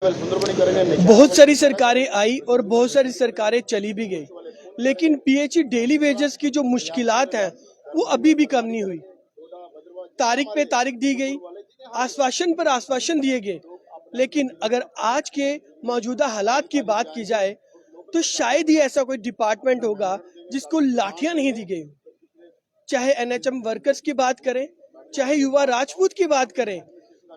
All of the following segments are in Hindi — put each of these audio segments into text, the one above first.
बहुत सारी सरकारें आई और बहुत सारी सरकारें चली भी गई, लेकिन पीएचई डेली वेजेस की जो मुश्किलात हैं वो अभी भी कम नहीं हुई। तारीख पे तारीख दी गई, आश्वासन पर आश्वासन दिए गए, लेकिन अगर आज के मौजूदा हालात की बात की जाए तो शायद ही ऐसा कोई डिपार्टमेंट होगा जिसको लाठियां नहीं दी गई। चाहे एनएचएम वर्कर्स की बात करें, चाहे युवा राजपूत की बात करें,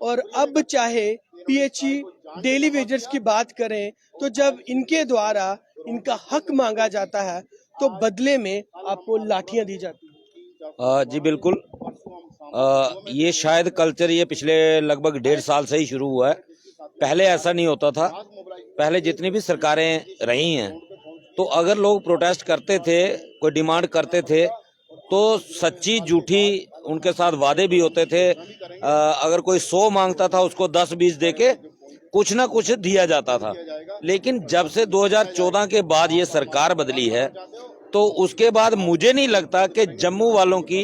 और अब चाहे पीएचई डेली वेजर्स की बात करें, तो जब इनके द्वारा इनका हक मांगा जाता है तो बदले में आपको लाठियां दी जाती हैं। जी बिल्कुल। ये शायद कल्चर ये पिछले लगभग 1.5 साल से ही शुरू हुआ है। पहले ऐसा नहीं होता था। पहले जितनी भी सरकारें रही हैं, तो अगर लोग प्रोटेस्ट करते थे, कोई डिमांड करते थे, तो सच्ची झूठी उनके साथ वादे भी होते थे। अगर कोई 100 मांगता था, उसको 10-20 देके कुछ ना कुछ दिया जाता था। लेकिन जब से 2014 के बाद ये सरकार बदली है, तो उसके बाद मुझे नहीं लगता कि जम्मू वालों की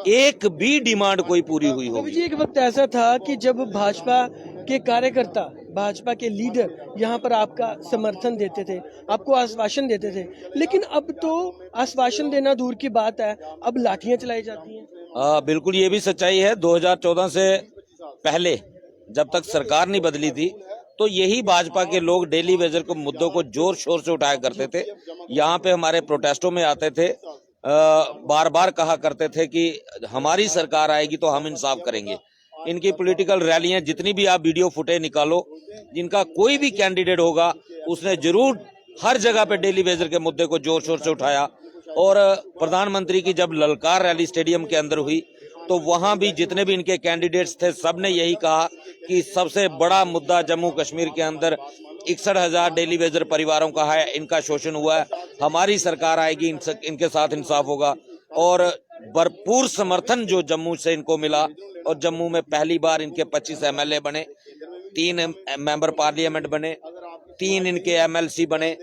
एक भी डिमांड कोई पूरी हुई होगी। जी, एक वक्त ऐसा था कि जब भाजपा के कार्यकर्ता, भाजपा के लीडर यहाँ पर आपका समर्थन देते थे, आपको आश्वासन देते थे, लेकिन अब तो आश्वासन देना दूर की बात है, अब लाठियां चलाई जाती हैं। बिल्कुल, ये भी सच्चाई है। 2014 से पहले जब तक सरकार नहीं बदली थी, तो यही भाजपा के लोग डेली वेजर को मुद्दों को जोर शोर से उठाया करते थे। यहाँ पे हमारे प्रोटेस्टों में आते थे, बार बार कहा करते थे कि हमारी सरकार आएगी तो हम इंसाफ करेंगे। इनकी पॉलिटिकल रैलियां जितनी भी आप वीडियो फुटेज निकालो, जिनका कोई भी कैंडिडेट होगा, उसने जरूर हर जगह पे डेली वेजर के मुद्दे को जोर शोर से उठाया। और प्रधानमंत्री की जब ललकार रैली स्टेडियम के अंदर हुई, तो वहां भी जितने भी इनके कैंडिडेट्स थे, सबने यही कहा कि सबसे बड़ा मुद्दा जम्मू कश्मीर के अंदर 61,000 डेली वेजर परिवारों का है, इनका शोषण हुआ है, हमारी सरकार आएगी, इनके साथ इंसाफ होगा। और भरपूर समर्थन जो जम्मू से इनको मिला, और जम्मू में पहली बार इनके 25 एमएलए बने, 3 मेंबर पार्लियामेंट बने, 3 इनके एमएलसी बने।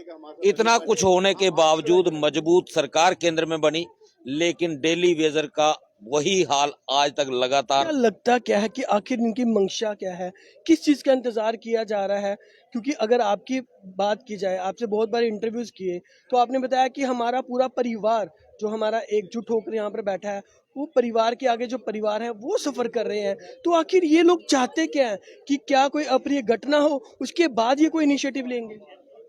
इतना कुछ होने के बावजूद मजबूत सरकार केंद्र में बनी, लेकिन डेली वेजर का वही हाल आज तक लगातार। क्या लगता क्या है कि आखिर इनकी मंशा क्या है, किस चीज का इंतजार किया जा रहा है? क्योंकि अगर आपकी बात की जाए, आपसे बहुत बार इंटरव्यूज किए, तो आपने बताया कि हमारा पूरा परिवार जो हमारा एकजुट होकर यहाँ पर बैठा है, वो परिवार के आगे जो परिवार है वो सफर कर रहे हैं। तो आखिर ये लोग चाहते क्या है? कि क्या कोई अप्रिय घटना हो, उसके बाद ये कोई इनिशिएटिव लेंगे?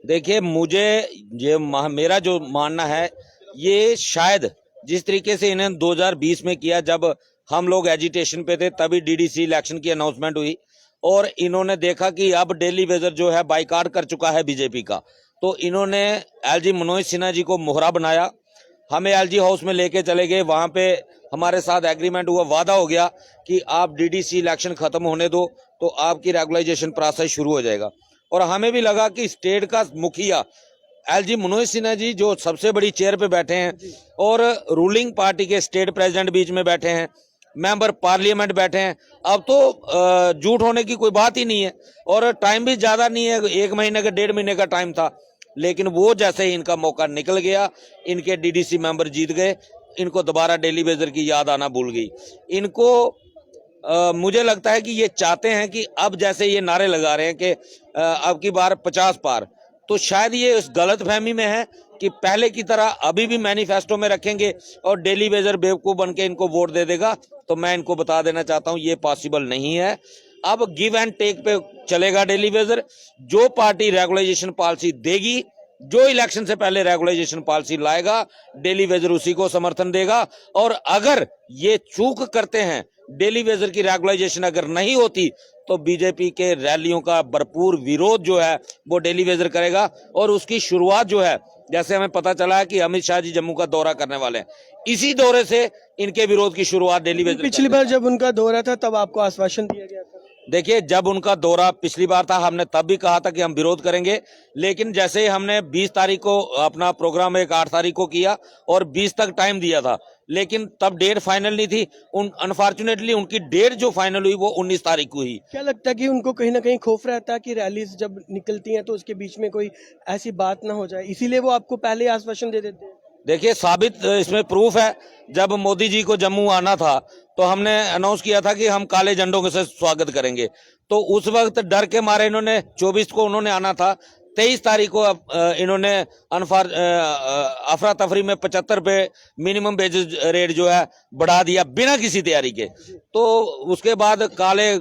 देखिए, मुझे ये मेरा जो मानना है, ये शायद जिस तरीके से इन्हें 2020 में किया, जब हम लोग एजिटेशन पे थे, तभी डीडीसी इलेक्शन की अनाउंसमेंट हुई, और इन्होंने देखा कि अब डेली वेजर जो है बाइकाट कर चुका है बीजेपी का, तो इन्होंने एलजी मनोज सिन्हा जी को मोहरा बनाया, हमें एलजी हाउस में लेके चले गए। वहां पे हमारे साथ एग्रीमेंट हुआ, वादा हो गया कि आप डीडीसी इलेक्शन खत्म होने दो तो आपकी रेगुलाइजेशन प्रोसेस शुरू हो जाएगा। और हमें भी लगा कि स्टेट का मुखिया एलजी मनोज सिन्हा जी, जो सबसे बड़ी चेयर पे बैठे हैं, और रूलिंग पार्टी के स्टेट प्रेसिडेंट बीच में बैठे हैं, मेंबर पार्लियामेंट बैठे हैं, अब तो झूठ होने की कोई बात ही नहीं है। और टाइम भी ज्यादा नहीं है, 1 महीने का 1.5 महीने का टाइम था, लेकिन वो जैसे ही इनका मौका निकल गया, इनके डीडीसी मेंबर जीत गए, इनको दोबारा डेली वेजर की याद आना भूल गई। इनको मुझे लगता है कि ये चाहते हैं कि अब जैसे ये नारे लगा रहे हैं कि अब की बार 50 पार, तो शायद ये उस गलत फहमी में है कि पहले की तरह अभी भी मैनिफेस्टो में रखेंगे और डेली वेजर बेवकूफ बन के इनको वोट दे देगा। तो मैं इनको बता देना चाहता हूं, ये पॉसिबल नहीं है। अब गिव एंड टेक पे चलेगा डेली वेजर। जो पार्टी रेगुलाइजेशन पॉलिसी देगी, जो इलेक्शन से पहले रेगुलाइजेशन पॉलिसी लाएगा, डेली वेजर उसी को समर्थन देगा। और अगर ये चूक करते हैं, डेली वेजर की रेगुलाइजेशन अगर नहीं होती, तो बीजेपी के रैलियों का भरपूर विरोध जो है वो डेली वेजर करेगा। और उसकी शुरुआत जो है, जैसे हमें पता चला है कि अमित शाह जी जम्मू का दौरा करने वाले हैं, इसी दौरे से इनके विरोध की शुरुआत डेली वेजर। पिछली बार जब उनका दौरा था तब आपको आश्वासन दिया गया था। देखिए, जब उनका दौरा पिछली बार था, हमने तब भी कहा था कि हम विरोध करेंगे, लेकिन जैसे ही हमने 20 तारीख को अपना प्रोग्राम 8 तारीख को किया और 20 तक टाइम दिया था, लेकिन तब डेट फाइनल नहीं थी। अनफॉर्चुनेटली उनकी डेट जो फाइनल हुई वो 19 तारीख को हुई। क्या लगता है कि उनको कहीं ना कहीं खौफ रहता है कि रैलीज जब निकलती हैं तो उसके बीच में कोई ऐसी बात ना हो जाए, इसीलिए वो आपको पहले ही आश्वासन दे देते हैं? देखिए, साबित इसमें प्रूफ है, जब मोदी जी को जम्मू आना था, तो हमने अनाउंस किया था कि हम काले झंडों के साथ स्वागत करेंगे। तो उस वक्त डर के मारे इन्होंने 24 को उन्होंने आना था, 23 तारीख को इन्होंने अफरा तफरी में 75 पे मिनिमम वेजेस रेट जो है बढ़ा दिया बिना किसी तैयारी के। तो उसके बाद काले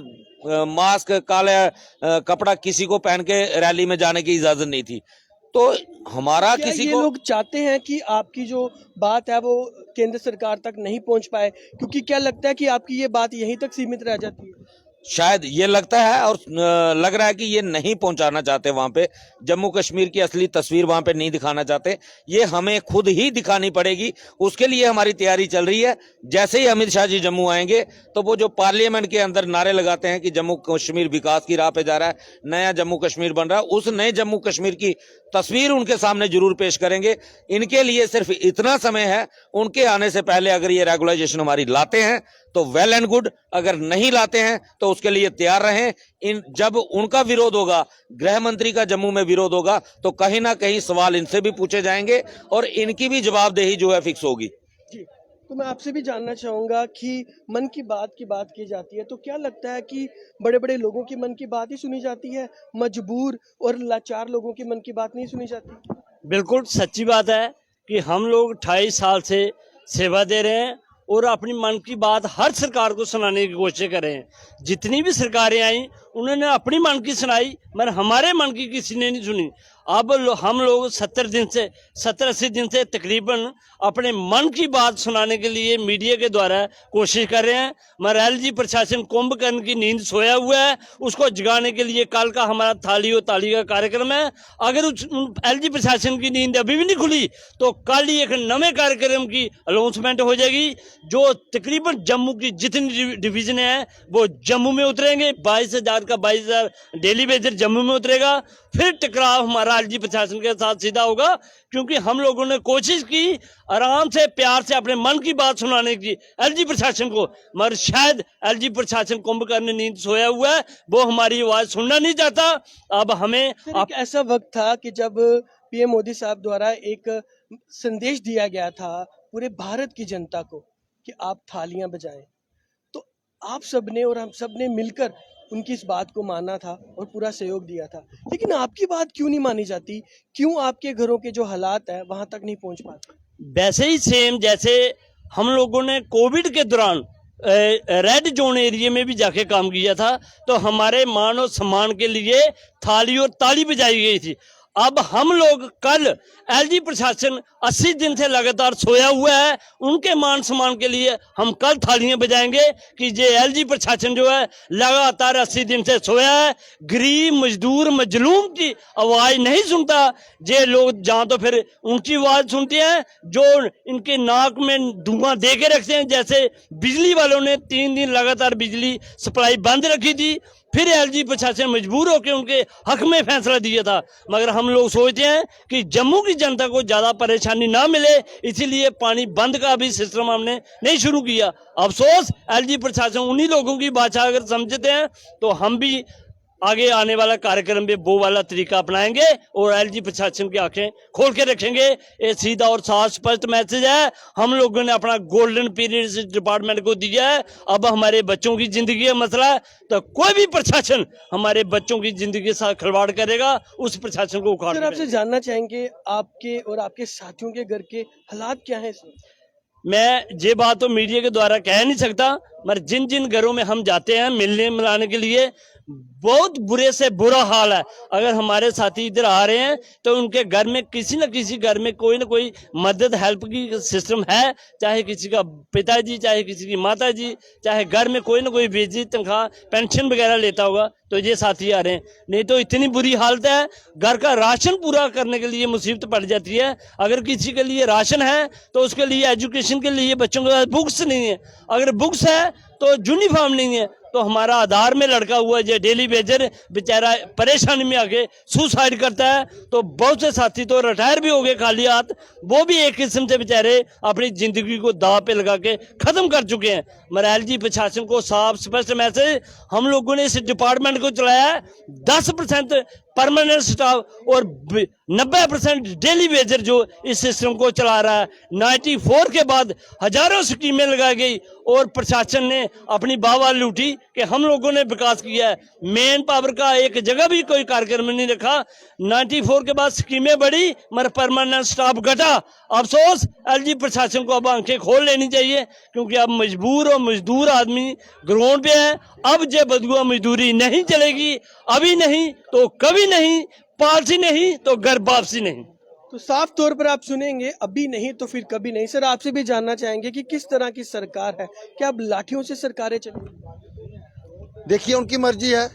मास्क, काले कपड़ा किसी को पहन के रैली में जाने की इजाजत नहीं थी। तो हमारा क्या किसी ये को लोग चाहते हैं कि आपकी जो बात है वो केंद्र सरकार तक नहीं पहुंच पाए, क्योंकि क्या लगता है कि आपकी ये बात यहीं तक सीमित रह जाती है? शायद ये लगता है और लग रहा है कि ये नहीं पहुंचाना चाहते वहां पे, जम्मू कश्मीर की असली तस्वीर वहां पे नहीं दिखाना चाहते। ये हमें खुद ही दिखानी पड़ेगी, उसके लिए हमारी तैयारी चल रही है। जैसे ही अमित शाह जी जम्मू आएंगे तो वो जो पार्लियामेंट के अंदर नारे लगाते हैं कि जम्मू कश्मीर विकास की राह पे जा रहा है, नया जम्मू कश्मीर बन रहा है, उस नए जम्मू कश्मीर की तस्वीर उनके सामने जरूर पेश करेंगे। इनके लिए सिर्फ इतना समय है, उनके आने से पहले अगर ये रेगुलाइजेशन हमारी लाते हैं तो वेल एंड गुड, अगर नहीं लाते हैं तो उसके लिए तैयार रहें। जब उनका विरोध होगा, गृह मंत्री का जम्मू में विरोध होगा, तो कहीं ना कहीं सवाल इनसे भी पूछे जाएंगे और इनकी भी जवाबदेही जो है फिक्स होगी। जी, तो मैं आपसे भी जानना चाहूंगा कि मन की बात की जाती है, तो क्या लगता है कि बड़े बड़े लोगों की मन की बात ही सुनी जाती है, मजबूर और लाचार लोगों की मन की बात नहीं सुनी जाती? बिल्कुल सच्ची बात है कि हम लोग 28 साल से सेवा दे रहे हैं और अपनी मन की बात हर सरकार को सुनाने की कोशिश कर रहे हैं। जितनी भी सरकारें आई उन्होंने अपनी मन की सुनाई, मगर हमारे मन की किसी ने नहीं सुनी। अब हम लोग 70-80 दिन से तकरीबन अपने मन की बात सुनाने के लिए मीडिया के द्वारा कोशिश कर रहे हैं। मगर एलजी प्रशासन कुंभकर्ण की नींद सोया हुआ है, उसको जगाने के लिए कल का हमारा थाली और ताली का कार्यक्रम है। अगर एलजी प्रशासन की नींद अभी भी नहीं खुली तो कल ही एक नए कार्यक्रम की अनाउंसमेंट हो जाएगी। जो तकरीबन जम्मू की जितनी डिवीजन है वो जम्मू में उतरेंगे, 22,000 का 22,000 डेली वेजर जम्मू में उतरेगा। फिर टकराव हमारा एलजी प्रशासन के साथ सीधा होगा, क्योंकि हम लोगों ने कोशिश की आराम से प्यार से अपने मन की बात सुनाने की एलजी प्रशासन को, मगर शायद एलजी प्रशासन कुंभकर्ण नींद सोया हुआ है, वो हमारी आवाज सुनना नहीं चाहता। अब हमें एक ऐसा वक्त था कि जब पीएम मोदी साहब द्वारा एक संदेश दिया गया था पूरे भारत की जनता को कि आप थालियां बजाएं, तो आप सबने और हम सबने मिलकर उनकी इस बात को माना था और पूरा सहयोग दिया था। लेकिन आपकी बात क्यों नहीं मानी जाती? क्यों आपके घरों के जो हालात है वहां तक नहीं पहुंच पाते? वैसे ही सेम जैसे हम लोगों ने कोविड के दौरान रेड जोन एरिया में भी जाके काम किया था, तो हमारे मान और सम्मान के लिए थाली और ताली बजाई गई थी। अब हम लोग कल एलजी प्रशासन 80 दिन से लगातार सोया हुआ है, उनके मान सम्मान के लिए हम कल थालियां बजाएंगे कि ये एलजी प्रशासन जो है लगातार 80 दिन से सोया है। गरीब मजदूर मजलूम की आवाज नहीं सुनता। ये लोग जहाँ तो फिर उनकी आवाज सुनते हैं जो इनके नाक में धुआं दे के रखते हैं। जैसे बिजली वालों ने 3 दिन लगातार बिजली सप्लाई बंद रखी थी, फिर एलजी प्रशासन मजबूर होकर उनके हक में फैसला दिया था। मगर हम लोग सोचते हैं कि जम्मू की जनता को ज्यादा परेशानी ना मिले, इसीलिए पानी बंद का भी सिस्टम हमने नहीं शुरू किया। अफसोस एलजी प्रशासन उन्हीं लोगों की भाषा अगर समझते हैं तो हम भी आगे आने वाला कार्यक्रम में वो वाला तरीका अपनाएंगे और एलजी प्रशासन की आंखें खोल के रखेंगे। ये सीधा और साफ स्पष्ट मैसेज है। हम लोगों ने अपना गोल्डन पीरियड इस डिपार्टमेंट को दिया है। अब हमारे बच्चों की जिंदगी का मसला है, तो कोई भी प्रशासन हमारे बच्चों की जिंदगी के साथ खिलवाड़ करेगा, उस प्रशासन को उखाड़। आपसे जानना चाहेंगे आपके और आपके साथियों के घर के हालात क्या है? मैं ये बात तो मीडिया के द्वारा कह नहीं सकता, मगर जिन जिन घरों में हम जाते हैं मिलने मिलाने के लिए, बहुत बुरे से बुरा हाल है। अगर हमारे साथी इधर आ रहे हैं तो उनके घर में किसी न किसी घर में कोई ना कोई मदद हेल्प की सिस्टम है, चाहे किसी का पिताजी, चाहे किसी की माताजी, चाहे घर में कोई ना कोई बेजी तनख्वाह पेंशन वगैरह लेता होगा, तो ये साथी आ रहे हैं। नहीं तो इतनी बुरी हालत है, घर का राशन पूरा करने के लिए मुसीबत पड़ जाती है। अगर किसी के लिए राशन है तो उसके लिए एजुकेशन के लिए बच्चों के पास बुक्स नहीं है, अगर बुक्स है तो यूनिफॉर्म नहीं है। तो हमारा आधार में लड़का हुआ जो डेली वेजर बेचारा परेशानी में आके सुसाइड करता है। तो बहुत से साथी तो रिटायर भी हो गए खाली हाथ, वो भी एक किस्म से बेचारे अपनी जिंदगी को दाव पे लगा के खत्म कर चुके हैं। मगर एलजी प्रशासन को साफ स्पष्ट मैसेज, हम लोगों ने इस डिपार्टमेंट को चलाया है 10% परमानेंट स्टाफ और 90% डेली वेजर जो इस सिस्टम को चला रहा है। 94 के बाद हजारों स्कीमें लगाई गई और प्रशासन ने अपनी वाहवाही लूटी कि हम लोगों ने विकास किया है। मेन पावर का एक जगह भी कोई कार्यक्रम नहीं रखा। 94 के बाद स्कीमें बढ़ी मगर परमानेंट स्टाफ घटा। अफसोस एलजी प्रशासन को अब आंखें खोल लेनी चाहिए, क्योंकि अब मजबूर और मजदूर आदमी ग्राउंड पे है। अब जो बदुआ मजदूरी नहीं चलेगी, अभी नहीं तो कभी नहीं, पॉलिसी नहीं तो घर वापसी नहीं। तो साफ तौर पर आप सुनेंगे अभी नहीं तो फिर कभी नहीं। सर, आपसे भी जानना चाहेंगे कि किस तरह की सरकार है, क्या अब लाठियों से सरकारें चलेंगी? देखिए, उनकी मर्जी है।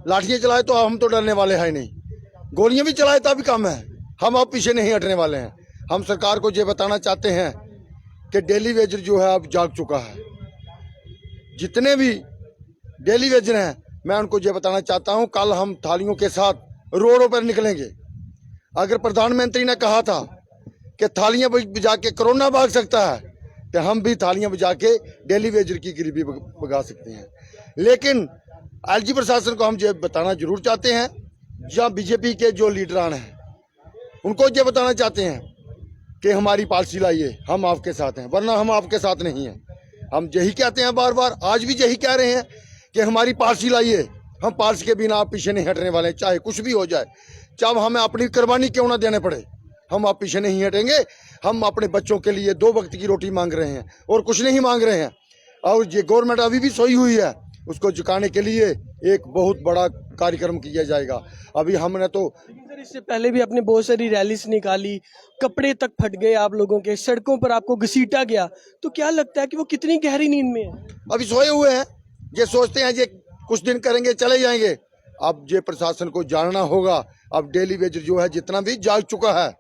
लाठियां चलाए तो हम तो डरने वाले हैं नहीं, गोलियां भी चलाए तब भी कम है। हम अब पीछे नहीं हटने वाले हैं। हम सरकार को ये बताना चाहते हैं कि डेली वेजर जो है अब जाग चुका है। जितने भी डेली वेजर हैं, मैं उनको ये बताना चाहता हूं, कल हम थालियों के साथ रोडों पर निकलेंगे। अगर प्रधानमंत्री ने कहा था कि थालियां बजा के कोरोना भाग सकता है, तो हम भी थालियां बजा के डेली वेजर की गरीबी भगा सकते हैं। लेकिन एलजी प्रशासन को हम ये बताना जरूर चाहते हैं, जहाँ बीजेपी के जो लीडरान हैं उनको ये बताना चाहते हैं कि हमारी पॉलिसी लाइए, हम आपके साथ हैं, वरना हम आपके साथ नहीं हैं। हम यही कहते हैं बार बार, आज भी यही कह रहे हैं कि हमारी पॉलिसी लाइए। हम पॉलिसी के बिना आप पीछे नहीं हटने वाले, चाहे कुछ भी हो जाए, चाहे हमें अपनी कुर्बानी क्यों ना देने पड़े, हम आप पीछे नहीं हटेंगे। हम अपने बच्चों के लिए 2 वक्त की रोटी मांग रहे हैं और कुछ नहीं मांग रहे हैं। और ये गवर्नमेंट अभी भी सोई हुई है, उसको झुकाने के लिए एक बहुत बड़ा कार्यक्रम किया जाएगा। अभी हमने तो सर, इससे पहले भी आपने बहुत सारी रैलीज निकाली, कपड़े तक फट गए आप लोगों के, सड़कों पर आपको घसीटा गया, तो क्या लगता है कि वो कितनी गहरी नींद में है? अभी सोए हुए हैं, ये सोचते हैं ये कुछ दिन करेंगे चले जाएंगे। अब ये प्रशासन को जानना होगा, अब डेली वेजर जो है जितना भी जाग चुका है,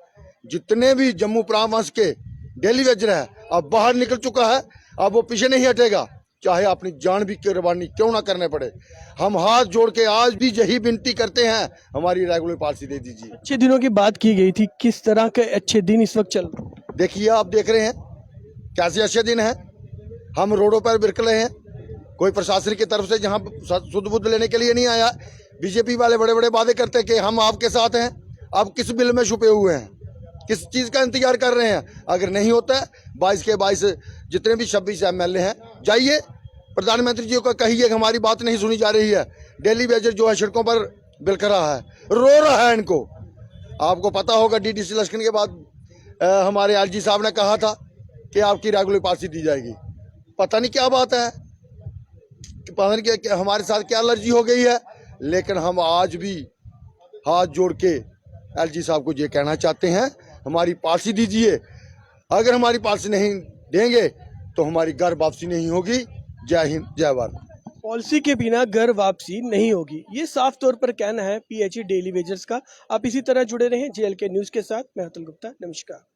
जितने भी जम्मू प्रांत के डेली वेजर है अब बाहर निकल चुका है। अब वो पीछे नहीं हटेगा, चाहे अपनी जान भी कुर्बानी क्यों ना करने पड़े। हम हाथ जोड़ के आज भी यही विनती करते हैं, हमारी रेगुलर पॉलिसी दे दीजिए। अच्छे दिनों की बात की गई थी, किस तरह के अच्छे दिन इस वक्त चल रहे हैं? देखिए, आप देख रहे हैं कैसे अच्छे दिन हैं। हम रोडों पर बिरकले हैं, कोई प्रशासन की तरफ से जहां सुध बुद्ध लेने के लिए नहीं आया। बीजेपी वाले बड़े बड़े वादे करते कि हम आपके साथ हैं, अब किस बिल में छुपे हुए हैं, किस चीज का इंतजार कर रहे हैं? अगर नहीं होता है, 22 के 22 जितने भी 26 MLA हैं, जाइए प्रधानमंत्री जी को कहिए कि हमारी बात नहीं सुनी जा रही है। डेली वेजर जो है सड़कों पर बिलख रहा है, रो रहा है। इनको आपको पता होगा DDC इलेक्शन के बाद हमारे एलजी साहब ने कहा था कि आपकी रेगुलर पॉलिसी दी जाएगी। पता नहीं क्या बात है, पता नहीं क्या हमारे साथ क्या एलर्जी हो गई है। लेकिन हम आज भी हाथ जोड़ के एलजी साहब को ये कहना चाहते हैं, हमारी पॉलिसी दीजिए। अगर हमारी पॉलिसी नहीं देंगे तो हमारी घर वापसी नहीं होगी। जय हिंद, जय भारत। पॉलिसी के बिना घर वापसी नहीं होगी, ये साफ तौर पर कहना है PHE डेली वेजर्स का। आप इसी तरह जुड़े रहें JLK न्यूज के साथ। मैं अतुल गुप्ता, नमस्कार।